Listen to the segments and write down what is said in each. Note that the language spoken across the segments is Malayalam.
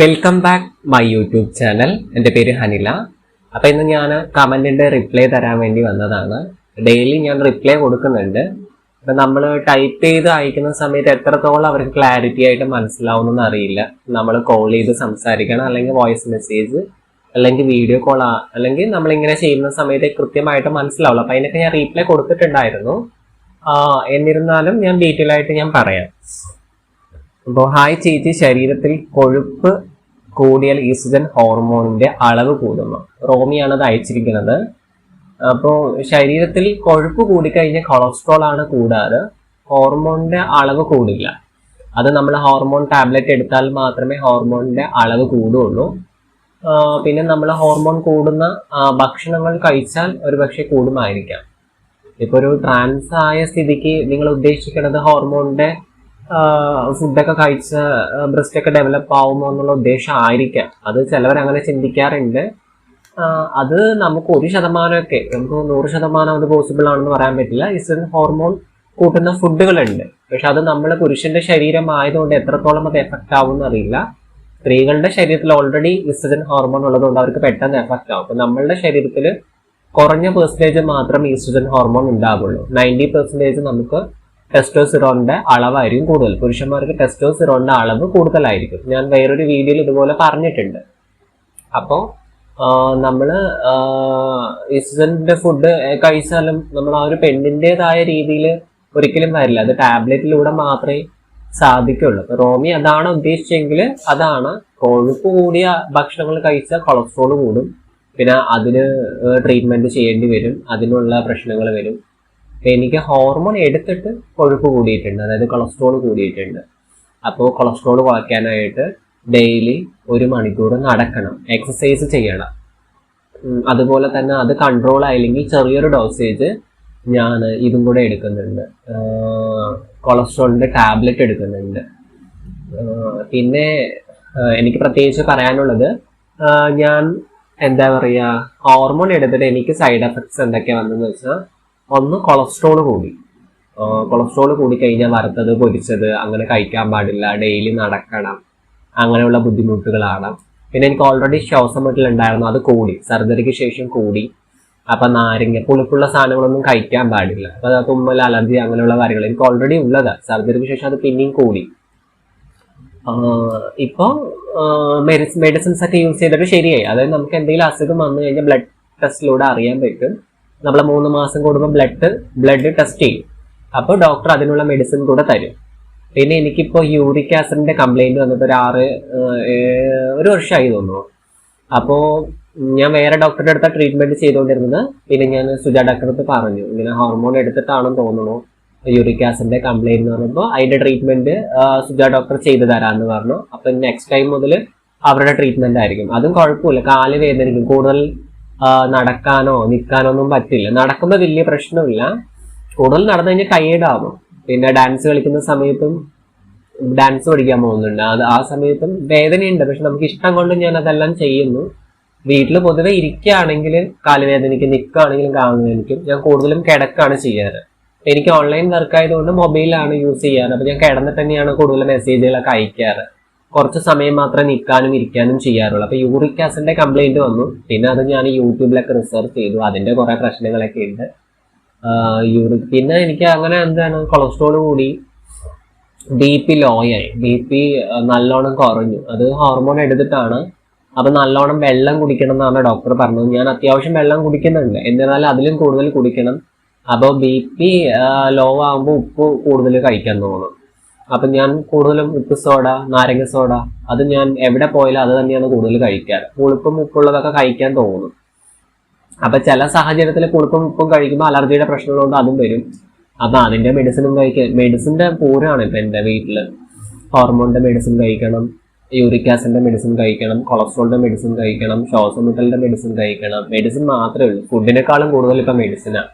Welcome back my YouTube channel. എൻ്റെ പേര് ഹനില. അപ്പം ഇന്ന് ഞാൻ കമൻറ്റിൻ്റെ റിപ്ലൈ തരാൻ വേണ്ടി വന്നതാണ്. ഡെയിലി ഞാൻ റിപ്ലൈ കൊടുക്കുന്നുണ്ട്. അപ്പം നമ്മൾ ടൈപ്പ് ചെയ്ത് അയക്കുന്ന സമയത്ത് എത്രത്തോളം അവർക്ക് ക്ലാരിറ്റി ആയിട്ട് മനസ്സിലാവുമെന്ന് അറിയില്ല. നമ്മൾ കോൾ ചെയ്ത് സംസാരിക്കണം, അല്ലെങ്കിൽ വോയിസ് മെസ്സേജ്, അല്ലെങ്കിൽ വീഡിയോ കോൾ, അല്ലെങ്കിൽ നമ്മളിങ്ങനെ ചെയ്യുന്ന സമയത്ത് കൃത്യമായിട്ട് മനസ്സിലാവുള്ളൂ. അപ്പം അതിനൊക്കെ ഞാൻ റീപ്ലൈ കൊടുത്തിട്ടുണ്ടായിരുന്നു. എന്നിരുന്നാലും ഞാൻ ഡീറ്റെയിൽ ആയിട്ട് ഞാൻ പറയാം. അപ്പോൾ ഹായ് ചേച്ചി, ശരീരത്തിൽ കൊഴുപ്പ് കൂടിയാൽ ഈസ്ട്രജൻ ഹോർമോണിന്റെ അളവ് കൂടുന്നു. റോമിയാണ് അത് അയച്ചിരിക്കുന്നത്. അപ്പോൾ ശരീരത്തിൽ കൊഴുപ്പ് കൂടിക്കഴിഞ്ഞാൽ കൊളസ്ട്രോൾ ആണ് കൂടാറ്, ഹോർമോണിന്റെ അളവ് കൂടില്ല. അത് നമ്മൾ ഹോർമോൺ ടാബ്ലറ്റ് എടുത്താൽ മാത്രമേ ഹോർമോണിന്റെ അളവ് കൂടുള്ളൂ. പിന്നെ നമ്മൾ ഹോർമോൺ കൂടുന്ന ഭക്ഷണങ്ങൾ കഴിച്ചാൽ ഒരുപക്ഷെ കൂടുമായിരിക്കാം. ഇപ്പോൾ ഒരു ട്രാൻസ് ആയ സ്ഥിതിക്ക് നിങ്ങൾ ഉദ്ദേശിക്കുന്നത് ഹോർമോണിന്റെ ഫുഡൊക്കെ കഴിച്ച ബ്രസ്റ്റ് ഒക്കെ ഡെവലപ്പ് ആവുമോ എന്നുള്ള ഉദ്ദേശം ആയിരിക്കാം. അത് ചിലവർ അങ്ങനെ ചിന്തിക്കാറുണ്ട്. അത് നമുക്ക് 1% നമുക്ക് 100% അത് പോസിബിൾ ആണെന്ന് പറയാൻ പറ്റില്ല. ഈസ്ട്രജൻ ഹോർമോൺ കൂട്ടുന്ന ഫുഡുകളുണ്ട്, പക്ഷെ അത് നമ്മൾ പുരുഷന്റെ ശരീരം ആയതുകൊണ്ട് എത്രത്തോളം അത് എഫക്റ്റ് ആവും അറിയില്ല. സ്ത്രീകളുടെ ശരീരത്തിൽ ഓൾറെഡി ഈസ്ട്രജൻ ഹോർമോൺ ഉള്ളതുകൊണ്ട് അവർക്ക് പെട്ടെന്ന് എഫക്റ്റ് ആവും. അപ്പൊ നമ്മളുടെ ശരീരത്തിൽ കുറഞ്ഞ പെർസെന്റേജ് മാത്രം ഈസ്ട്രജൻ ഹോർമോൺ ഉണ്ടാകുള്ളൂ. 90% നമുക്ക് ടെസ്റ്റോസ്റ്റിറോണിന്റെ അളവായിരിക്കും കൂടുതൽ. പുരുഷന്മാർക്ക് ടെസ്റ്റോസ്റ്റിറോണിന്റെ അളവ് കൂടുതലായിരിക്കും. ഞാൻ വേറൊരു വീഡിയോയിൽ ഇതുപോലെ പറഞ്ഞിട്ടുണ്ട്. അപ്പോൾ നമ്മൾ ഈസ്ട്രജന്റെ ഫുഡ് കഴിച്ചാലും നമ്മൾ ആ ഒരു പെണ്ണിൻ്റെതായ രീതിയിൽ ഒരിക്കലും വരില്ല. അത് ടാബ്ലറ്റിലൂടെ മാത്രമേ സാധിക്കുള്ളൂ. അപ്പൊ റോമി അതാണ് ഉദ്ദേശിച്ചെങ്കിൽ അതാണ്. കൊഴുപ്പ് കൂടിയ ഭക്ഷണങ്ങൾ കഴിച്ചാൽ കൊളസ്ട്രോൾ കൂടും, പിന്നെ അതിന് ട്രീറ്റ്മെന്റ് ചെയ്യേണ്ടി വരും, അതിനുള്ള പ്രശ്നങ്ങൾ വരും. എനിക്ക് ഹോർമോൺ എടുത്തിട്ട് കൊഴുപ്പ് കൂടിയിട്ടുണ്ട്, അതായത് കൊളസ്ട്രോൾ കൂടിയിട്ടുണ്ട്. അപ്പോൾ കൊളസ്ട്രോൾ കുറയ്ക്കാനായിട്ട് ഡെയിലി 1 മണിക്കൂർ നടക്കണം, എക്സസൈസ് ചെയ്യണം. അതുപോലെ തന്നെ അത് കൺട്രോൾ ആയില്ലെങ്കിൽ ചെറിയൊരു ഡോസേജ് ഞാൻ ഇതും കൂടെ എടുക്കുന്നുണ്ട്, കൊളസ്ട്രോളിന്റെ ടാബ്ലറ്റ് എടുക്കുന്നുണ്ട്. പിന്നെ എനിക്ക് പ്രത്യേകിച്ച് പറയാനുള്ളത്, ഞാൻ എന്താ പറയുക, ഹോർമോൺ എടുത്തിട്ട് എനിക്ക് സൈഡ് എഫക്ട്സ് എന്തൊക്കെയാ വന്നതെന്ന് വെച്ചാൽ, ഒന്ന് കൊളസ്ട്രോൾ കൂടിക്കഴിഞ്ഞാൽ വറുത്തത് പൊരിച്ചത് അങ്ങനെ കഴിക്കാൻ പാടില്ല, ഡെയിലി നടക്കണം, അങ്ങനെയുള്ള ബുദ്ധിമുട്ടുകളാണ്. പിന്നെ എനിക്ക് ഓൾറെഡി ശ്വാസം മുട്ടലുണ്ടായിരുന്നു, അത് കൂടി, സർജറിക്ക് ശേഷം കൂടി. അപ്പൊ നാരങ്ങ, പുളിപ്പുള്ള സാധനങ്ങളൊന്നും കഴിക്കാൻ പാടില്ല. അപ്പൊ തുമ്മൽ, അലർജി, അങ്ങനെയുള്ള കാര്യങ്ങൾ എനിക്ക് ഓൾറെഡി ഉള്ളതാണ്. സർജറിക്ക് ശേഷം അത് പിന്നെയും കൂടി. ഇപ്പോൾ മെഡിസിൻസ് ഒക്കെ യൂസ് ചെയ്തിട്ട് ശരിയായി. അതായത് നമുക്ക് എന്തെങ്കിലും അസുഖം വന്നു കഴിഞ്ഞാൽ ബ്ലഡ് ടെസ്റ്റിലൂടെ അറിയാൻ പറ്റും. നമ്മൾ 3 മാസം കൂടുമ്പോൾ ബ്ലഡ് ടെസ്റ്റ് ചെയ്യും. അപ്പോൾ ഡോക്ടർ അതിനുള്ള മെഡിസിൻ കൂടെ തരും. പിന്നെ എനിക്കിപ്പോൾ യൂറിക് ആസിഡിന്റെ കംപ്ലൈന്റ് വന്നിട്ട് ഒരു വർഷമായി തോന്നുന്നു. അപ്പോൾ ഞാൻ വേറെ ഡോക്ടറുടെ അടുത്ത ട്രീറ്റ്മെന്റ് ചെയ്തുകൊണ്ടിരുന്നത്. പിന്നെ ഞാൻ സുജ ഡോക്ടറെ അടുത്ത് പറഞ്ഞു, ഇങ്ങനെ ഹോർമോൺ എടുത്തിട്ടാണെന്ന് തോന്നുന്നു യൂറിക് ആസിഡിന്റെ കംപ്ലൈന്റ് എന്ന് പറഞ്ഞപ്പോൾ അതിന്റെ ട്രീറ്റ്മെന്റ് സുജ ഡോക്ടർ ചെയ്തു തരാമെന്ന് പറഞ്ഞു. അപ്പൊ നെക്സ്റ്റ് ടൈം മുതൽ അവരുടെ ട്രീറ്റ്മെന്റ് ആയിരിക്കും. അതും കുഴപ്പമില്ല, കാല് വേദനിക്കും, കൂടുതൽ നടക്കാനോ നിൽക്കാനോ ഒന്നും പറ്റില്ല. നടക്കുമ്പോൾ വലിയ പ്രശ്നമില്ല, കൂടുതൽ നടന്നു കഴിഞ്ഞാൽ ടയേർഡ് ആവും. പിന്നെ ഡാൻസ് കളിക്കുന്ന സമയത്തും, ഡാൻസ് പഠിക്കാൻ പോകുന്നുണ്ട്, ആ സമയത്തും വേദനയുണ്ട്. പക്ഷെ നമുക്ക് ഇഷ്ടം കൊണ്ട് ഞാൻ അതെല്ലാം ചെയ്യുന്നു. വീട്ടിൽ പൊതുവെ ഇരിക്കുകയാണെങ്കിൽ കാലുവേദനയ്ക്കും, നിൽക്കുകയാണെങ്കിലും കാലുവേദനയ്ക്കും. ഞാൻ കൂടുതലും കിടക്കാണ് ചെയ്യാറ്. എനിക്ക് ഓൺലൈൻ വർക്ക് ആയതുകൊണ്ട് മൊബൈലാണ് യൂസ് ചെയ്യാറ്. അപ്പൊ ഞാൻ കിടന്നിട്ട് തന്നെയാണ് കൂടുതൽ മെസ്സേജുകളൊക്കെ അയക്കാറ്. കുറച്ച് സമയം മാത്രമേ നിൽക്കാനും ഇരിക്കാനും ചെയ്യാറുള്ളൂ. അപ്പൊ യൂറിക് ആസിഡിന്റെ കംപ്ലൈന്റ് വന്നു. പിന്നെ അത് ഞാൻ യൂട്യൂബിലൊക്കെ റിസർച്ച് ചെയ്തു, അതിന്റെ കുറെ പ്രശ്നങ്ങളൊക്കെ ഉണ്ട്. പിന്നെ എനിക്ക് അങ്ങനെ കൊളസ്ട്രോൾ കൂടി, BP ലോ ആയി, BP നല്ലോണം കുറഞ്ഞു. അത് ഹോർമോൺ എടുത്തിട്ടാണ്. അപ്പൊ നല്ലോണം വെള്ളം കുടിക്കണം എന്നാണ് ഡോക്ടർ പറഞ്ഞത്. ഞാൻ അത്യാവശ്യം വെള്ളം കുടിക്കുന്നുണ്ട്, എന്നിരുന്നാലും അതിലും കൂടുതൽ കുടിക്കണം. അപ്പോൾ BP ലോ ആകുമ്പോൾ ഉപ്പ് കൂടുതൽ കഴിക്കാൻ തോന്നും. അപ്പൊ ഞാൻ കൂടുതലും ഉപ്പ് സോഡ, നാരങ്ങ സോഡ, അത് ഞാൻ എവിടെ പോയാലും അത് തന്നെയാണ് കൂടുതൽ കഴിക്കാറ്. പുളിപ്പും ഉപ്പുള്ളതൊക്കെ കഴിക്കാൻ തോന്നും. അപ്പൊ ചില സാഹചര്യത്തിൽ പുളിപ്പും ഉപ്പും കഴിക്കുമ്പോൾ അലർജിയുടെ പ്രശ്നങ്ങളുണ്ട്, അതും വരും. അപ്പൊ അതിന്റെ മെഡിസിനും മെഡിസിന്റെ പൂരമാണ് ഇപ്പൊ എന്റെ വീട്ടില്. ഹോർമോണിന്റെ മെഡിസിൻ കഴിക്കണം, യൂറിക് ആസിഡിന്റെ മെഡിസിൻ കഴിക്കണം, കൊളസ്ട്രോളിന്റെ മെഡിസിൻ കഴിക്കണം, ശ്വാസം മുട്ടലിന്റെ മെഡിസിൻ കഴിക്കണം. മെഡിസിൻ മാത്രമേ ഉള്ളൂ, ഫുഡിനേക്കാളും കൂടുതൽ ഇപ്പൊ മെഡിസിനാണ്.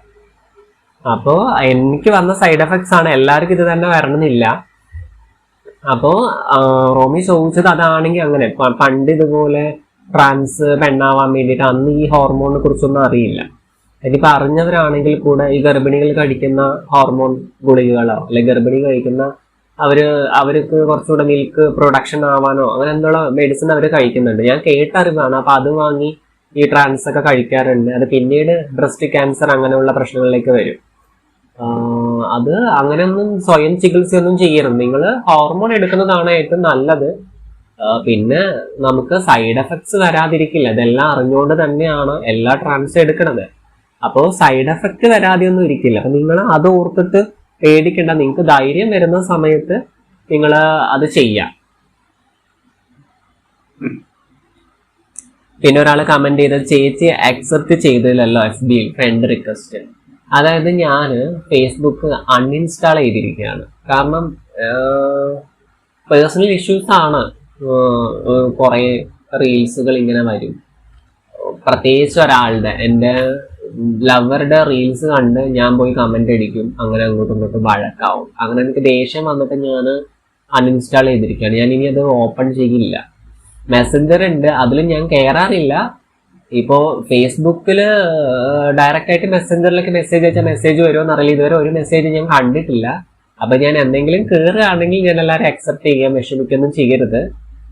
അപ്പോൾ എനിക്ക് വന്ന സൈഡ് എഫക്ട്സ് ആണ്. എല്ലാവർക്കും ഇത് തന്നെ വരണമെന്നില്ല. അപ്പോ റോമി ചോദിച്ചത് അതാണെങ്കിൽ അങ്ങനെ പണ്ട് ഇതുപോലെ ട്രാൻസ് പെണ്ണാവാൻ വേണ്ടിയിട്ട് അന്ന് ഈ ഹോർമോണിനെ കുറിച്ചൊന്നും അറിയില്ല. ഇനിയിപ്പോൾ അറിഞ്ഞവരാണെങ്കിൽ കൂടെ ഈ ഗർഭിണികൾ കഴിക്കുന്ന ഹോർമോൺ ഗുളികകളോ അല്ലെങ്കിൽ ഗർഭിണി കഴിക്കുന്ന അവർക്ക് കുറച്ചുകൂടെ മിൽക്ക് പ്രൊഡക്ഷൻ ആവാനോ അങ്ങനെ എന്നുള്ള മെഡിസിൻ അവർ കഴിക്കുന്നുണ്ട്. ഞാൻ കേട്ടറിവാണ്. അപ്പൊ അത് വാങ്ങി ഈ ട്രാൻസ് ഒക്കെ കഴിക്കാറുണ്ട്. അത് പിന്നീട് ബ്രസ്റ്റ് ക്യാൻസർ അങ്ങനെയുള്ള പ്രശ്നങ്ങളിലേക്ക് വരും. അത് അങ്ങനെയൊന്നും സ്വയം ചികിത്സയൊന്നും ചെയ്യരുത്. നിങ്ങൾ ഹോർമോൺ എടുക്കുന്നതാണ് ഏറ്റവും നല്ലത്. പിന്നെ നമുക്ക് സൈഡ് എഫക്ട്സ് വരാതിരിക്കില്ല. ഇതെല്ലാം അറിഞ്ഞുകൊണ്ട് തന്നെയാണ് എല്ലാ ട്രാൻസും എടുക്കുന്നത്. അപ്പോൾ സൈഡ് എഫക്ട് വരാതെയൊന്നും ഇരിക്കില്ല. അപ്പൊ നിങ്ങൾ അത് ഓർത്തിട്ട് പേടിക്കണ്ട. നിങ്ങൾക്ക് ധൈര്യം വരുന്ന സമയത്ത് നിങ്ങൾ അത് ചെയ്യാം. പിന്നെ ഒരാൾ കമന്റ് ചെയ്തത്, ചേച്ചി അക്സെപ്റ്റ് ചെയ്തില്ലല്ലോ FB ഫ്രണ്ട് റിക്വസ്റ്റ്. അതായത് ഞാൻ ഫേസ്ബുക്ക് അൺഇൻസ്റ്റാൾ ചെയ്തിരിക്കുകയാണ്. കാരണം പേഴ്സണൽ ഇഷ്യൂസ് ആണ്. കുറെ റീൽസുകൾ ഇങ്ങനെ വരും. പ്രത്യേകിച്ച് ഒരാളുടെ, എൻ്റെ ലവറുടെ റീൽസ് കണ്ട് ഞാൻ പോയി കമന്റ് അടിക്കും. അങ്ങനെ അങ്ങോട്ടും ഇങ്ങോട്ടും വഴക്കാവും. അങ്ങനെ എനിക്ക് ദേഷ്യം വന്നിട്ട് ഞാൻ അൺഇൻസ്റ്റാൾ ചെയ്തിരിക്കുകയാണ്. ഞാൻ ഇനി അത് ഓപ്പൺ ചെയ്യില്ല. മെസ്സഞ്ചർ ഉണ്ട്, അതിൽ ഞാൻ കയറാറില്ല. ഇപ്പോൾ ഫേസ്ബുക്കിൽ ഡയറക്റ്റ് ആയിട്ട് മെസ്സഞ്ചറിലേക്ക് മെസ്സേജ് അയച്ചാൽ മെസ്സേജ് വരുമോ എന്നറിയില്ല. ഇതുവരെ ഒരു മെസ്സേജ് ഞാൻ കണ്ടിട്ടില്ല. അപ്പൊ ഞാൻ എന്തെങ്കിലും കയറുകയാണെങ്കിൽ ഞാൻ എല്ലാവരും അക്സെപ്റ്റ് ചെയ്യാൻ വിഷമിക്കൊന്നും ചെയ്യരുത്.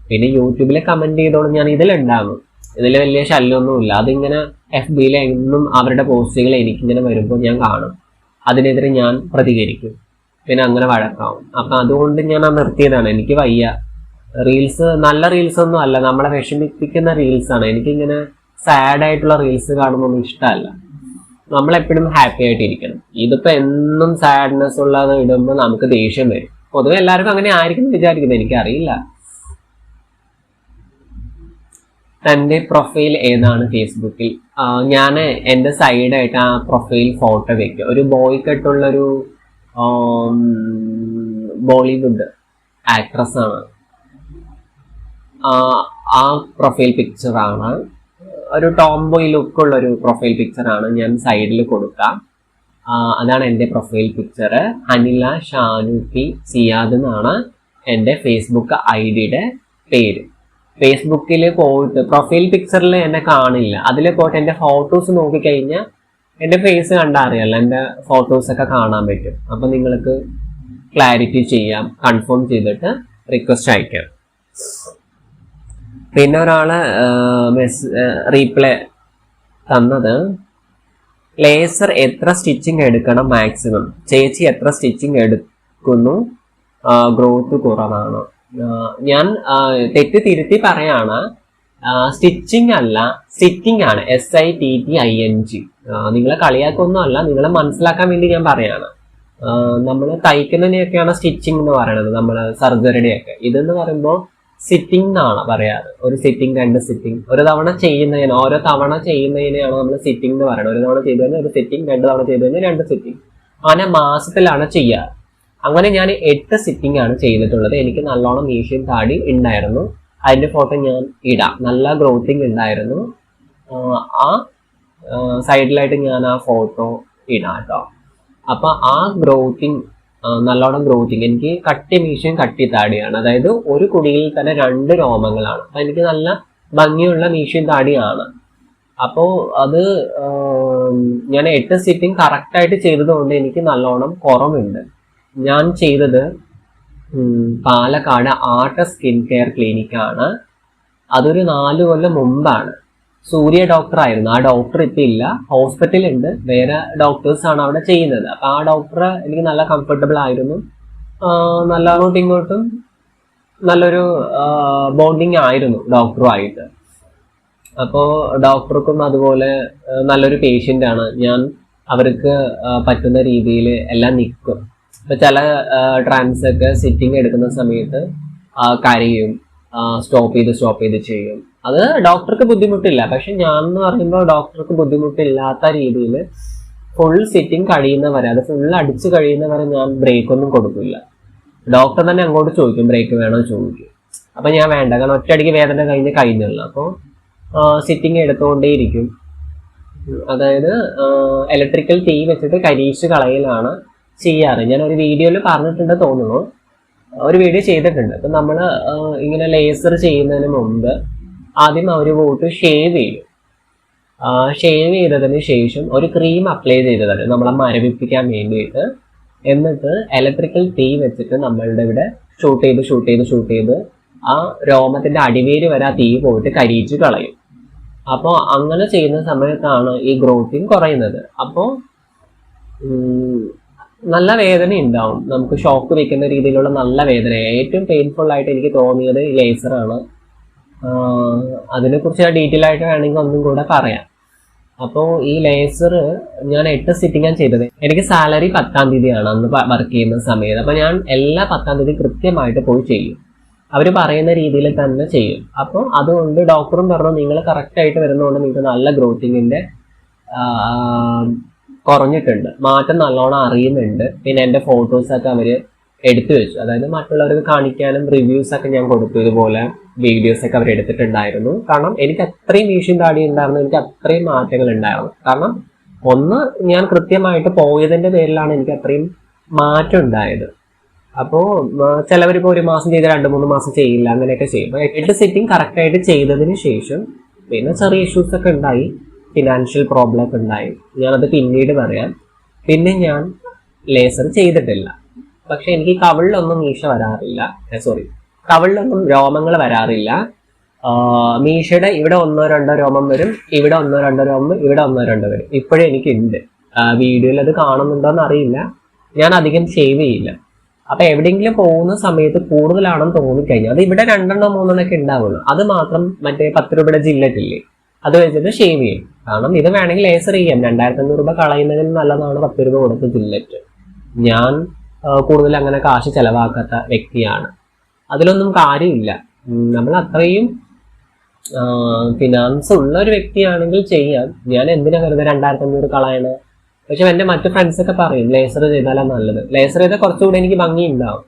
പിന്നെ യൂട്യൂബിൽ കമന്റ് ചെയ്തോളും ഞാൻ ഇതിലുണ്ടാകും. ഇതിൽ വലിയ ശല്യമൊന്നുമില്ല. അതിങ്ങനെ FB എന്നും അവരുടെ പോസ്റ്റുകൾ എനിക്കിങ്ങനെ വരുമ്പോൾ ഞാൻ കാണും. അതിനെതിരെ ഞാൻ പ്രതികരിക്കും. പിന്നെ അങ്ങനെ വഴക്കാവും. അപ്പൊ അതുകൊണ്ട് ഞാൻ നിർത്തിയതാണ്. എനിക്ക് വയ്യ. റീൽസ് നല്ല റീൽസ് ഒന്നും അല്ല, നമ്മളെ വിഷമിപ്പിക്കുന്ന റീൽസ് ആണ്. എനിക്കിങ്ങനെ സാഡ് ആയിട്ടുള്ള റീൽസ് കാണുന്നൊന്നും ഇഷ്ടമല്ല. നമ്മളെപ്പോഴും ഹാപ്പി ആയിട്ടിരിക്കണം. ഇതിപ്പോ എന്നും സാഡ്നെസ് ഉള്ളത് ഇടുമ്പോൾ നമുക്ക് ദേഷ്യം വരും. പൊതുവെ എല്ലാവർക്കും അങ്ങനെ ആയിരിക്കും വിചാരിക്കുന്നത്, എനിക്കറിയില്ല. തൻ്റെ പ്രൊഫൈൽ ഏതാണ് ഫേസ്ബുക്കിൽ? ഞാൻ എൻ്റെ സൈഡായിട്ട് ആ പ്രൊഫൈൽ ഫോട്ടോ വെക്കുക. ഒരു ബോയ് കട്ടുള്ളൊരു ബോളിവുഡ് ആക്ട്രസ് ആണ്. ആ പ്രൊഫൈൽ പിക്ചറാണ്. ഒരു ടോംബോയ് ലുക്കുള്ളൊരു പ്രൊഫൈൽ പിക്ചറാണ് ഞാൻ സൈഡിൽ കൊടുക്കാം. അതാണ് എൻ്റെ പ്രൊഫൈൽ പിക്ചർ. അനില ഷാനുപി സിയാദ് എന്നാണ് എൻ്റെ ഫേസ്ബുക്ക് ID-യുടെ പേര്. ഫേസ്ബുക്കിൽ പോയിട്ട് പ്രൊഫൈൽ പിക്ചറിൽ എന്നെ കാണില്ല. അതിൽ പോയിട്ട് എൻ്റെ ഫോട്ടോസ് നോക്കിക്കഴിഞ്ഞാൽ എൻ്റെ ഫേസ് കണ്ടാൽ അറിയാമല്ലോ, എൻ്റെ ഫോട്ടോസൊക്കെ കാണാൻ പറ്റും. അപ്പം നിങ്ങൾക്ക് ക്ലാരിറ്റി ചെയ്യാം, കൺഫേം ചെയ്തിട്ട് റിക്വസ്റ്റ് അയക്കാം. പിന്നെ ഒരാള് റീപ്ലൈ തന്നത്, ലേസർ എത്ര സ്റ്റിച്ചിങ് എടുക്കണം മാക്സിമം? ചേച്ചി എത്ര സ്റ്റിച്ചിങ് എടുക്കുന്നു? ഗ്രോത്ത് കുറവാണ്. ഞാൻ തെറ്റ് തിരുത്തി പറയാണ്. സ്റ്റിച്ചിങ് അല്ല, സിറ്റിംഗ് ആണ്. SITTING. നിങ്ങളെ കളിയാക്കൊന്നും അല്ല, നിങ്ങളെ മനസ്സിലാക്കാൻ വേണ്ടി ഞാൻ പറയാണ്. നമ്മൾ തയ്ക്കുന്നതിനെയൊക്കെയാണ് സ്റ്റിച്ചിങ് എന്ന് പറയുന്നത്, നമ്മൾ സർജറിയുടെയൊക്കെ. ഇതെന്ന് പറയുമ്പോൾ സിറ്റിംഗ് എന്നാണ് പറയാറ്. ഒരു സിറ്റിംഗ്, രണ്ട് സിറ്റിംഗ്. ഒരു തവണ ചെയ്യുന്നതിന്, ഓരോ തവണ ചെയ്യുന്നതിനെയാണ് നമ്മൾ സിറ്റിംഗ് എന്ന് പറയുന്നത്. ഒരു തവണ ചെയ്തു കഴിഞ്ഞാൽ ഒരു സിറ്റിംഗ്, 2 തവണ ചെയ്തു കഴിഞ്ഞാൽ 2 സിറ്റിംഗ്. അങ്ങനെ മാസത്തിലാണ് ചെയ്യാറ്. അങ്ങനെ ഞാൻ 8 സിറ്റിംഗ് ആണ് ചെയ്തിട്ടുള്ളത്. എനിക്ക് നല്ലോണം മീശയും താടി ഉണ്ടായിരുന്നു. അതിന്റെ ഫോട്ടോ ഞാൻ ഇടാം. നല്ല ഗ്രോത്തിങ് ഉണ്ടായിരുന്നു. ആ സൈഡിലായിട്ട് ഞാൻ ആ ഫോട്ടോ ഇടാം കേട്ടോ. അപ്പൊ ആ ഗ്രോത്തിങ്, നല്ലോണം ഗ്രോത്തിങ്. എനിക്ക് കട്ടി മീശയും കട്ടി താടിയാണ്. അതായത് ഒരു കുടിയിൽ തന്നെ 2 രോമങ്ങളാണ്. അപ്പൊ എനിക്ക് നല്ല ഭംഗിയുള്ള മീശയും താടിയാണ്. അപ്പോ അത് ഞാൻ 8 സിറ്റിംഗ് കറക്റ്റായിട്ട് ചെയ്തതുകൊണ്ട് എനിക്ക് നല്ലോണം കുറവുണ്ട്. ഞാൻ ചെയ്തത് പാലക്കാട് ആർട്ട സ്കിൻ കെയർ ക്ലിനിക്കാണ്. അതൊരു 4 കൊല്ലം മുമ്പാണ്. സൂര്യ ഡോക്ടർ ആയിരുന്നു. ആ ഡോക്ടർ ഇപ്പം ഇല്ല, ഹോസ്പിറ്റലുണ്ട്. വേറെ ഡോക്ടേഴ്സ് ആണ് അവിടെ ചെയ്യുന്നത്. അപ്പൊ ആ ഡോക്ടർ എനിക്ക് നല്ല കംഫർട്ടബിൾ ആയിരുന്നു. നല്ല അങ്ങോട്ടും ഇങ്ങോട്ടും നല്ലൊരു ബോണ്ടിങ് ആയിരുന്നു ഡോക്ടറുമായിട്ട്. അപ്പോൾ ഡോക്ടർക്കും അതുപോലെ നല്ലൊരു പേഷ്യൻ്റ് ആണ് ഞാൻ. അവർക്ക് പറ്റുന്ന രീതിയിൽ എല്ലാം നിൽക്കും. ഇപ്പൊ ചില ട്രാൻസൊക്കെ സിറ്റിംഗ് എടുക്കുന്ന സമയത്ത് കരയും, സ്റ്റോപ്പ് ചെയ്ത് ചെയ്യും. അത് ഡോക്ടർക്ക് ബുദ്ധിമുട്ടില്ല. പക്ഷെ ഞാൻ എന്ന് പറയുമ്പോൾ ഡോക്ടർക്ക് ബുദ്ധിമുട്ടില്ലാത്ത രീതിയിൽ ഫുൾ സിറ്റിംഗ് കഴിയുന്നവരെ, അത് ഫുൾ അടിച്ച് കഴിയുന്നവരെ ഞാൻ ബ്രേക്ക് ഒന്നും കൊടുക്കില്ല. ഡോക്ടർ തന്നെ അങ്ങോട്ട് ചോദിക്കും ബ്രേക്ക് വേണോ ചോദിക്കും. അപ്പൊ ഞാൻ വേണ്ട, കാരണം ഒറ്റയടിക്ക് വേദന കഴിഞ്ഞല്ലോ. അപ്പോൾ സിറ്റിംഗ് എടുത്തുകൊണ്ടേയിരിക്കും. അതായത് ഇലക്ട്രിക്കൽ തീ വെച്ചിട്ട് കരിയിച്ച് കളയലാണ് ചെയ്യാറ്. ഞാൻ ഒരു വീഡിയോയിൽ പറഞ്ഞിട്ടുണ്ട് തോന്നുന്നു, ഒരു വീഡിയോ ചെയ്തിട്ടുണ്ട്. അപ്പൊ നമ്മൾ ഇങ്ങനെ ലേസർ ചെയ്യുന്നതിന് മുമ്പ് ആദ്യം അവർ പോയിട്ട് ഷേവ് ചെയ്യും. ഷേവ് ചെയ്തതിന് ശേഷം ഒരു ക്രീം അപ്ലൈ ചെയ്തതാണ് നമ്മളെ മരവിപ്പിക്കാൻ വേണ്ടിയിട്ട്. എന്നിട്ട് ഇലക്ട്രിക്കൽ തീ വെച്ചിട്ട് നമ്മളുടെ ഇവിടെ ഷൂട്ട് ചെയ്ത് ആ രോമത്തിന്റെ അടിവേര് വരെ ആ തീ പോയിട്ട് കരിയിച്ച് കളയും. അപ്പോൾ അങ്ങനെ ചെയ്യുന്ന സമയത്താണ് ഈ ഗ്രോത്തിങ് കുറയുന്നത്. അപ്പോൾ നല്ല വേദന ഉണ്ടാവും, നമുക്ക് ഷോക്ക് വെക്കുന്ന രീതിയിലുള്ള നല്ല വേദന. ഏറ്റവും പെയിൻഫുൾ ആയിട്ട് എനിക്ക് തോന്നിയത് ഈ ലേസറാണ്. അതിനെക്കുറിച്ച് ഞാൻ ഡീറ്റെയിൽ ആയിട്ട് വേണമെങ്കിൽ ഒന്നും കൂടെ പറയാം. അപ്പോൾ ഈ ലേസർ ഞാൻ 8 സിറ്റിംഗാണ് ചെയ്തത്. എനിക്ക് സാലറി 10-ാം തീയതിയാണ് അന്ന് വർക്ക് ചെയ്യുന്ന സമയത്ത്. അപ്പോൾ ഞാൻ എല്ലാ 10-ാം തീയതി കൃത്യമായിട്ട് പോയി ചെയ്യും, അവർ പറയുന്ന രീതിയിൽ തന്നെ ചെയ്യും. അപ്പോൾ അതുകൊണ്ട് ഡോക്ടറും പറഞ്ഞു നിങ്ങൾ കറക്റ്റായിട്ട് വരുന്നതുകൊണ്ട് നിങ്ങൾക്ക് നല്ല ഗ്രോത്തിങ്ങിൻ്റെ കുറഞ്ഞിട്ടുണ്ട്, മാറ്റം നല്ലോണം അറിയുന്നുണ്ട്. പിന്നെ എൻ്റെ ഫോട്ടോസൊക്കെ അവർ എടുത്തു വെച്ചു, അതായത് മറ്റുള്ളവർക്ക് കാണിക്കാനും റിവ്യൂസൊക്കെ ഞാൻ കൊടുത്തു. ഇതുപോലെ വീഡിയോസൊക്കെ അവർ എടുത്തിട്ടുണ്ടായിരുന്നു. കാരണം എനിക്ക് അത്രയും മീശയും താടി ഉണ്ടായിരുന്നു, എനിക്ക് അത്രയും മാറ്റങ്ങൾ ഉണ്ടായിരുന്നു. കാരണം ഒന്ന്, ഞാൻ കൃത്യമായിട്ട് പോയതിൻ്റെ പേരിലാണ് എനിക്ക് അത്രയും മാറ്റം ഉണ്ടായത്. അപ്പോൾ ചിലവരിപ്പോൾ 1 മാസം ചെയ്ത് 2-3 മാസം ചെയ്യില്ല, അങ്ങനെയൊക്കെ ചെയ്യും. 8 സിറ്റിംഗ് കറക്റ്റായിട്ട് ചെയ്തതിന് ശേഷം പിന്നെ ചെറിയ ഇഷ്യൂസ് ഒക്കെ ഉണ്ടായി, ഫിനാൻഷ്യൽ പ്രോബ്ലം ഒക്കെ ഉണ്ടായി, ഞാനത് പിന്നീട് പറയാം. പിന്നെ ഞാൻ ലേസർ ചെയ്തിട്ടില്ല. പക്ഷെ എനിക്ക് കവിളിലൊന്നും മീശ വരാറില്ല, കവിളിലൊന്നും രോമങ്ങൾ വരാറില്ല. മീശയുടെ ഇവിടെ 1-2 രോമം വരും, ഇവിടെ 1-2 രോമം, ഇവിടെ 1-2 വരും. ഇപ്പോഴും എനിക്കുണ്ട്. വീഡിയോയിൽ അത് കാണുന്നുണ്ടോയെന്ന് അറിയില്ല. ഞാൻ അധികം ഷേവ് ചെയ്യില്ല. അപ്പൊ എവിടെയെങ്കിലും പോകുന്ന സമയത്ത് കൂടുതലാണെന്ന് തോന്നിക്കഴിഞ്ഞാൽ അത് ഇവിടെ 2-3 ഒക്കെ ഉണ്ടാവുള്ളൂ. അത് മാത്രം മറ്റേ 10 രൂപയുടെ ജില്ലറ്റില്ലേ, അത് വെച്ചിട്ട് ഷേവ് ചെയ്യും. കാരണം ഇത് വേണമെങ്കിൽ ലേസർ ചെയ്യാം. 2500 രൂപ കളയുന്നതിന് നല്ലതാണ് 10 രൂപ കൊടുത്ത് ജില്ലറ്റ്. ഞാൻ കൂടുതൽ അങ്ങനെ കാശ് ചെലവാക്കാത്ത വ്യക്തിയാണ്. അതിലൊന്നും കാര്യമില്ല. നമ്മൾ അത്രയും ഫിനാൻസ് ഉള്ള ഒരു വ്യക്തിയാണെങ്കിൽ ചെയ്യാം. ഞാൻ എന്തിനാ വെറുതെ 2500 കളയണേ? പക്ഷെ എൻ്റെ മറ്റു ഫ്രണ്ട്സൊക്കെ പറയും ലേസർ ചെയ്താലാണ് നല്ലത്. ലേസർ ചെയ്താൽ കുറച്ചുകൂടെ എനിക്ക് ഭംഗി ഉണ്ടാവും.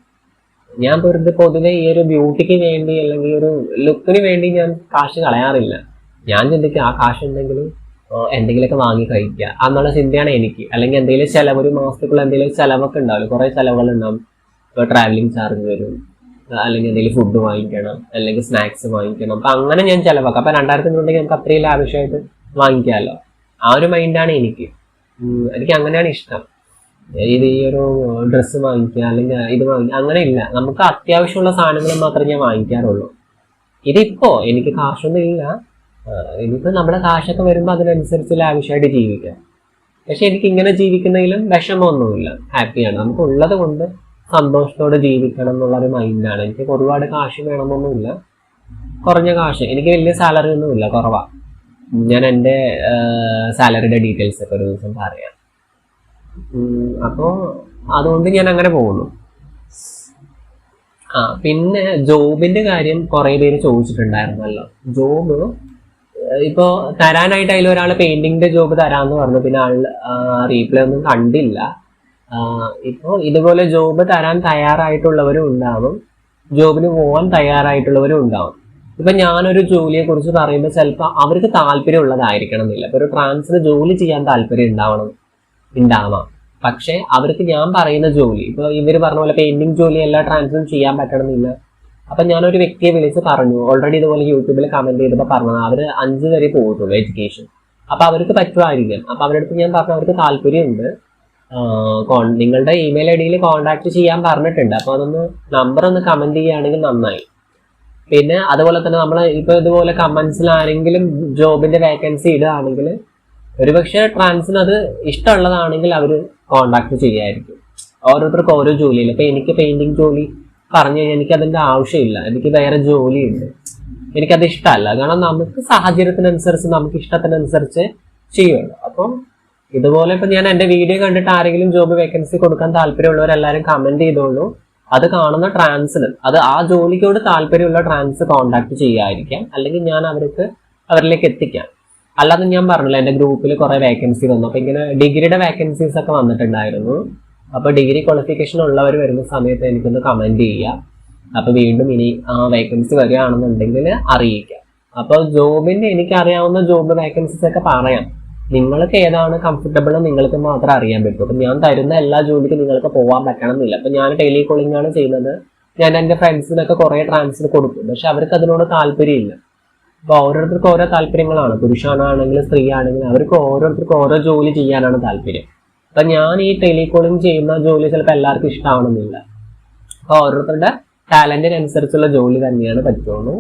ഞാൻ പൊതുവെ ഈ ഒരു ബ്യൂട്ടിക്ക് വേണ്ടി അല്ലെങ്കിൽ ഒരു ലുക്കിന് വേണ്ടി ഞാൻ കാശ് കളയാറില്ല. ഞാൻ ചിന്തിക്കുക ആ കാശ് ഉണ്ടെങ്കിലും എന്തെങ്കിലുമൊക്കെ വാങ്ങി കഴിക്കുക എന്നുള്ള ചിന്തയാണ് എനിക്ക്. അല്ലെങ്കിൽ എന്തെങ്കിലും ചിലവ്, ഒരു മാസത്തേക്കുള്ള എന്തെങ്കിലും ചിലവൊക്കെ ഉണ്ടാവില്ല, കുറേ ചിലവുകൾ ഉണ്ടാവും. ഇപ്പോൾ ട്രാവലിംഗ് ചാർജ് വരും, അല്ലെങ്കിൽ എന്തെങ്കിലും ഫുഡ് വാങ്ങിക്കണം, അല്ലെങ്കിൽ സ്നാക്സ് വാങ്ങിക്കണം. അപ്പം അങ്ങനെ ഞാൻ ചിലവാക്കാം. അപ്പം 2500 ഉണ്ടെങ്കിൽ നമുക്ക് അത്രയും ലാവിഷായിട്ട് വാങ്ങിക്കാമല്ലോ. ആ ഒരു മൈൻഡാണ് എനിക്ക്. എനിക്ക് അങ്ങനെയാണ് ഇഷ്ടം. ഇത് ഈ ഒരു ഡ്രസ്സ് വാങ്ങിക്കുക അല്ലെങ്കിൽ ഇത് വാങ്ങിക്കുക അങ്ങനെ ഇല്ല. നമുക്ക് അത്യാവശ്യമുള്ള സാധനങ്ങൾ മാത്രമേ ഞാൻ വാങ്ങിക്കാറുള്ളൂ. ഇതിപ്പോ എനിക്ക് കാശൊന്നും ഇല്ല, ഇനിയിപ്പോൾ നമ്മുടെ കാശൊക്കെ വരുമ്പോൾ അതിനനുസരിച്ച് ലാവിഷായിട്ട് ജീവിക്കാം. പക്ഷെ എനിക്ക് ഇങ്ങനെ ജീവിക്കുന്നതിലും വിഷമമൊന്നുമില്ല, ഹാപ്പിയാണ്. നമുക്ക് ഉള്ളത് കൊണ്ട് സന്തോഷത്തോടെ ജീവിക്കണം എന്നുള്ളൊരു മൈൻഡാണ്. എനിക്ക് ഒരുപാട് കാശ് വേണമെന്നൊന്നുമില്ല, കുറഞ്ഞ കാശ്. എനിക്ക് വലിയ സാലറി ഒന്നുമില്ല, കുറവാണ്. ഞാൻ എൻ്റെ സാലറിയുടെ ഡീറ്റെയിൽസ് ഒക്കെ ഒരു ദിവസം പറയാം. അപ്പോൾ അതുകൊണ്ട് ഞാൻ അങ്ങനെ പോകുന്നു. പിന്നെ ജോബിന്റെ കാര്യം കുറേ പേര് ചോദിച്ചിട്ടുണ്ടായിരുന്നല്ലോ. ജോബ് ഇപ്പോൾ തരാനായിട്ട് അതിലൊരാൾ പെയിന്റിങ്ങിന്റെ ജോബ് തരാമെന്ന് പറഞ്ഞു. പിന്നെ ആൾ റീപ്ലൈ ഒന്നും കണ്ടില്ല. ഇപ്പോൾ ഇതുപോലെ ജോബ് തരാൻ തയ്യാറായിട്ടുള്ളവരും ഉണ്ടാവും, ജോബിന് പോകാൻ തയ്യാറായിട്ടുള്ളവരും ഉണ്ടാവും. ഇപ്പൊ ഞാനൊരു ജോലിയെ കുറിച്ച് പറയുമ്പോൾ ചിലപ്പോൾ അവർക്ക് താല്പര്യം ഉള്ളതായിരിക്കണം എന്നില്ല. ഇപ്പൊ ഒരു ട്രാൻസിന് ജോലി ചെയ്യാൻ താല്പര്യം ഉണ്ടാവാം. പക്ഷെ അവർക്ക് ഞാൻ പറയുന്ന ജോലി, ഇപ്പൊ ഇവർ പറഞ്ഞ പോലെ പെയിന്റിങ് ജോലി എല്ലാ ട്രാൻസിനും ചെയ്യാൻ പറ്റണമെന്നില്ല. അപ്പൊ ഞാനൊരു വ്യക്തിയെ വിളിച്ച് പറഞ്ഞു, ഓൾറെഡി ഇതുപോലെ യൂട്യൂബിൽ കമന്റ് ചെയ്തപ്പോൾ പറഞ്ഞത് അവര് 5 വരെ പോയിട്ടുള്ളൂ എഡ്യൂക്കേഷൻ. അപ്പൊ അവർക്ക് പറ്റുമായിരിക്കും. അപ്പൊ അവരുടെ അടുത്ത് ഞാൻ പറഞ്ഞു അവർക്ക് താല്പര്യമുണ്ട്, നിങ്ങളുടെ ഇമെയിൽ ഐഡിയിൽ കോൺടാക്ട് ചെയ്യാൻ പറഞ്ഞിട്ടുണ്ട്. അപ്പൊ അതൊന്ന് നമ്പർ ഒന്ന് കമന്റ് ചെയ്യുകയാണെങ്കിൽ നന്നായി. പിന്നെ അതുപോലെ തന്നെ നമ്മൾ ഇപ്പൊ ഇതുപോലെ കമന്റ്സിൽ ആരെങ്കിലും ജോബിന്റെ വേക്കൻസി ഇടുകയാണെങ്കിൽ ഒരുപക്ഷെ ട്രാൻസിന് അത് ഇഷ്ടമുള്ളതാണെങ്കിൽ അവർ കോണ്ടാക്ട് ചെയ്യായിരിക്കും. ഓരോരുത്തർക്കും ഓരോ ജോലിയില്ല. ഇപ്പൊ എനിക്ക് പെയിന്റിങ് ജോലി പറഞ്ഞു കഴിഞ്ഞാൽ എനിക്ക് അതിന്റെ ആവശ്യമില്ല, എനിക്ക് വേറെ ജോലിയുണ്ട്, എനിക്കത് ഇഷ്ടമല്ല. കാരണം നമുക്ക് സാഹചര്യത്തിനനുസരിച്ച് നമുക്ക് ഇഷ്ടത്തിനനുസരിച്ച് ചെയ്യുള്ളൂ. അപ്പം ഇതുപോലെ ഇപ്പൊ ഞാൻ എന്റെ വീഡിയോ കണ്ടിട്ട് ആരെങ്കിലും ജോബ് വേക്കൻസി കൊടുക്കാൻ താല്പര്യമുള്ളവരെല്ലാവരും കമന്റ് ചെയ്തോളൂ. അത് കാണുന്ന ട്രാൻസിന് അത് ആ ജോലിക്കോട് താല്പര്യമുള്ള ട്രാൻസ് കോണ്ടാക്ട് ചെയ്യാതിരിക്കാം, അല്ലെങ്കിൽ ഞാൻ അവരിലേക്ക് എത്തിക്കാം. അല്ലാതെ ഞാൻ പറഞ്ഞില്ല എന്റെ ഗ്രൂപ്പിൽ കുറെ വേക്കൻസി വന്നു. അപ്പൊ ഇങ്ങനെ ഡിഗ്രിയുടെ വേക്കൻസീസ് ഒക്കെ വന്നിട്ടുണ്ടായിരുന്നു. അപ്പൊ ഡിഗ്രി ക്വാളിഫിക്കേഷൻ ഉള്ളവർ വരുന്ന സമയത്ത് എനിക്കൊന്ന് കമന്റ് ചെയ്യാം. അപ്പൊ വീണ്ടും ഇനി ആ വേക്കൻസി വരികയാണെന്നുണ്ടെങ്കിൽ അറിയിക്കാം. അപ്പൊ ജോബിന്റെ എനിക്ക് അറിയാവുന്ന ജോബ് വേക്കൻസീസ് ഒക്കെ പറയാം. നിങ്ങൾക്ക് ഏതാണ് കംഫർട്ടബിൾ നിങ്ങൾക്ക് മാത്രം അറിയാൻ പറ്റും. അപ്പൊ ഞാൻ തരുന്ന എല്ലാ ജോലിക്കും നിങ്ങൾക്ക് പോകാൻ പറ്റണം എന്നില്ല. അപ്പൊ ഞാൻ ടെലികോളിംഗ് ആണ് ചെയ്യുന്നത്. ഞാൻ എൻ്റെ ഫ്രണ്ട്സിനൊക്കെ കുറെ ട്രാൻസ്ഫർ കൊടുക്കും, പക്ഷെ അവർക്ക് അതിനോട് താല്പര്യമില്ല. അപ്പൊ ഓരോരുത്തർക്കും ഓരോ താല്പര്യങ്ങളാണ്. പുരുഷനാണെങ്കിലും സ്ത്രീ ആണെങ്കിലും അവർക്ക് ഓരോരുത്തർക്കും ഓരോ ജോലി ചെയ്യാനാണ് താല്പര്യം. അപ്പൊ ഞാൻ ഈ ടെലികോളിംഗ് ചെയ്യുന്ന ജോലി ചിലപ്പോൾ എല്ലാവർക്കും ഇഷ്ടമാവണമെന്നില്ല. അപ്പൊ ഓരോരുത്തരുടെ ടാലന്റിനനുസരിച്ചുള്ള ജോലി തന്നെയാണ് പറ്റുള്ളൂ.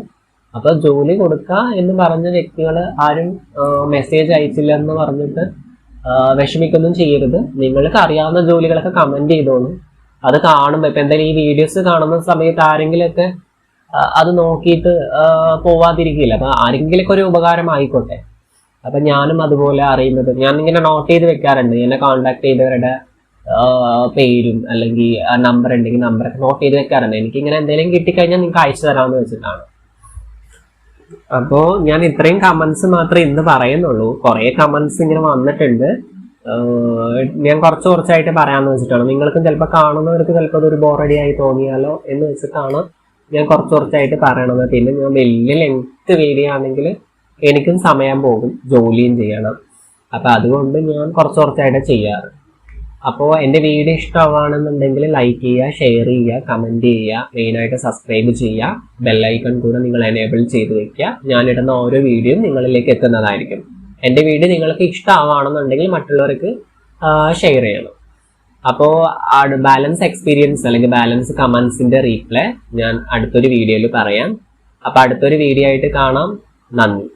അപ്പൊ ജോലി കൊടുക്കുക എന്ന് പറഞ്ഞ വ്യക്തികൾ ആരും മെസ്സേജ് അയച്ചില്ല എന്ന് പറഞ്ഞിട്ട് വിഷമിക്കൊന്നും ചെയ്യരുത്. നിങ്ങൾക്ക് അറിയാവുന്ന ജോലികളൊക്കെ കമന്റ് ചെയ്തോളൂ. അത് കാണുമ്പോൾ ഇപ്പൊ എന്തായാലും ഈ വീഡിയോസ് കാണുന്ന സമയത്ത് ആരെങ്കിലുമൊക്കെ അത് നോക്കിയിട്ട് പോവാതിരിക്കില്ല. അപ്പൊ ആരെങ്കിലൊക്കെ ഒരു ഉപകാരം ആയിക്കോട്ടെ. അപ്പൊ ഞാനും അതുപോലെ അറിയുന്നത് ഞാൻ ഇങ്ങനെ നോട്ട് ചെയ്ത് വെക്കാറുണ്ട്. എന്നെ കോൺടാക്ട് ചെയ്തവരുടെ പേരും അല്ലെങ്കിൽ നമ്പർ ഉണ്ടെങ്കിൽ നമ്പറൊക്കെ നോട്ട് ചെയ്ത് വെക്കാറുണ്ട്. എനിക്കിങ്ങനെ എന്തെങ്കിലും കിട്ടിക്കഴിഞ്ഞാൽ നിങ്ങൾക്ക് അയച്ചു തരാമെന്ന് വെച്ചിട്ടാണ്. അപ്പോ ഞാൻ ഇത്രയും കമന്റ്സ് മാത്രമേ ഇന്ന് പറയുന്നുള്ളൂ. കുറെ കമന്റ്സ് ഇങ്ങനെ വന്നിട്ടുണ്ട്. ഞാൻ കുറച്ചായിട്ട് പറയാമെന്ന് വെച്ചിട്ടാണ്. നിങ്ങൾക്കും ചിലപ്പോൾ കാണുന്നവർക്ക് ചിലപ്പോൾ അതൊരു ബോറടി ആയി തോന്നിയാലോ എന്ന് വെച്ചിട്ടാണ് ഞാൻ കുറച്ചായിട്ട് പറയണത്. പിന്നെ ഞാൻ വലിയ ലെങ്ത് വീഡിയോ ആണെങ്കിൽ എനിക്കും സമയം പോകും, ജോലിയും ചെയ്യണം. അപ്പൊ അതുകൊണ്ട് ഞാൻ കുറച്ചായിട്ട് ചെയ്യാറ്. അപ്പോൾ എൻ്റെ വീഡിയോ ഇഷ്ടമാണെന്നുണ്ടെങ്കിൽ ലൈക്ക് ചെയ്യുക, ഷെയർ ചെയ്യുക, കമന്റ് ചെയ്യുക, മെയിനായിട്ട് സബ്സ്ക്രൈബ് ചെയ്യുക. ബെല്ലൈക്കൺ കൂടെ നിങ്ങൾ എനേബിൾ ചെയ്ത് വെക്കുക. ഞാനിടുന്ന ഓരോ വീഡിയോയും നിങ്ങളിലേക്ക് എത്തുന്നതായിരിക്കും. എൻ്റെ വീഡിയോ നിങ്ങൾക്ക് ഇഷ്ടമാണെന്നുണ്ടെങ്കിൽ മറ്റുള്ളവർക്ക് ഷെയർ ചെയ്യണം. അപ്പോൾ ബാലൻസ് എക്സ്പീരിയൻസ് അല്ലെങ്കിൽ ബാലൻസ് കമന്റ്സിന്റെ റീപ്ലൈ ഞാൻ അടുത്തൊരു വീഡിയോയിൽ പറയാം. അപ്പൊ അടുത്തൊരു വീഡിയോ ആയിട്ട് കാണാം. നന്ദി.